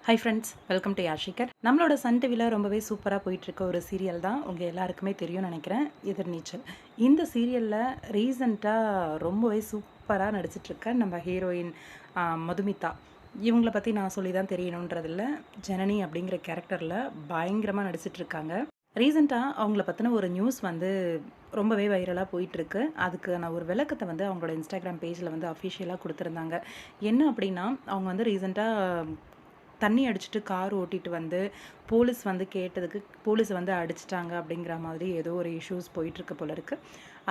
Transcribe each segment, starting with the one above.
Hi friends, welcome to யாஷிகர். நம்மளோட Sun டிவியில் ரொம்பவே சூப்பராக போயிட்டுருக்க ஒரு சீரியல் தான் உங்கள் எல்லாருக்குமே தெரியும்னு நினைக்கிறேன், எதிர்நீச்சல். இந்த சீரியலில் ரீசண்டாக ரொம்பவே சூப்பராக நடிச்சிட்ருக்க நம்ம ஹீரோயின் மதுமிதா. இவங்கள பற்றி நான் சொல்லி தான் தெரியணுன்றதில்ல, ஜனனி அப்படிங்கிற கேரக்டரில் பயங்கரமாக நடிச்சிட்ருக்காங்க. ரீசெண்டாக அவங்கள பற்றின ஒரு நியூஸ் வந்து ரொம்பவே வைரலாக போயிட்டுருக்கு. அதுக்கு நான் ஒரு விளக்கத்தை வந்து அவங்களோட இன்ஸ்டாகிராம் பேஜில் வந்து அஃபிஷியலாக கொடுத்துருந்தாங்க. என்ன அப்படின்னா, அவங்க வந்து ரீசெண்டாக தண்ணி அடிச்சுட்டு கார் ஓட்டிட்டு வந்து போலீஸ் வந்து கேட்டதுக்கு போலீஸ் வந்து அடிச்சிட்டாங்க அப்படிங்கிற மாதிரி ஏதோ ஒரு இஷ்யூஸ் போயிட்டுருக்கு போல இருக்குது.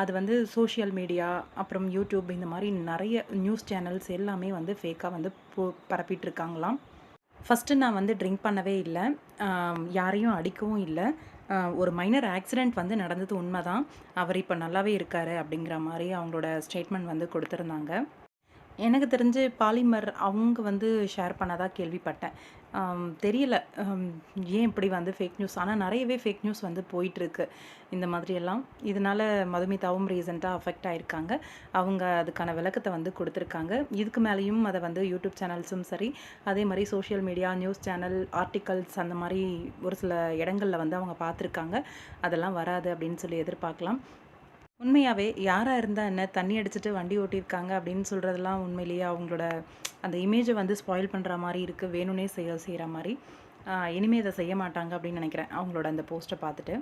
அது வந்து சோஷியல் மீடியா அப்புறம் யூடியூப் இந்த மாதிரி நிறைய நியூஸ் சேனல்ஸ் எல்லாமே வந்து ஃபேக்காக வந்து பரப்பிட்டு இருக்காங்களாம். ஃபஸ்ட்டு நான் வந்து ட்ரிங்க் பண்ணவே இல்லை, யாரையும் அடிக்கவும் இல்லை, ஒரு மைனர் ஆக்சிடெண்ட் வந்து நடந்தது உண்மை தான், அவர் இப்போ நல்லாவே இருக்கார் அப்படிங்கிற மாதிரி அவங்களோட ஸ்டேட்மெண்ட் வந்து கொடுத்துருந்தாங்க. எனக்கு தெரிஞ்சு பாலிமர் அவங்க வந்து ஷேர் பண்ணதா கேள்விப்பட்டேன். தெரியல ஏன் இப்படி வந்து ஃபேக் நியூஸ், ஆனால் நிறையவே ஃபேக் நியூஸ் வந்து போயிட்டுருக்கு இந்த மாதிரியெல்லாம். இதனால் மதுமிதாவும் ரீசெண்டாக அஃபெக்ட் ஆகிருக்காங்க. அவங்க அதுக்கான விளக்கத்தை வந்து கொடுத்துருக்காங்க. இதுக்கு மேலேயும் அதை வந்து யூடியூப் சேனல்ஸும் சரி, அதே மாதிரி social media, news channel, articles அந்த மாதிரி ஒரு சில இடங்களில் வந்து அவங்க பார்த்துருக்காங்க. அதெல்லாம் வராது அப்படின்னு சொல்லி எதிர்பார்க்கலாம். உண்மையாகவே யாராக இருந்தால் என்ன, தண்ணி அடிச்சுட்டு வண்டி ஓட்டியிருக்காங்க அப்படின்னு சொல்கிறதெல்லாம் உண்மையிலேயே அவங்களோட அந்த இமேஜை வந்து ஸ்பாயில் பண்ணுற மாதிரி இருக்குது, வேணும்னே செய்கிற மாதிரி. இனிமேல் இதை செய்ய மாட்டாங்க அப்படின்னு நினைக்கிறேன் அவங்களோட அந்த போஸ்ட்டை பார்த்துட்டு.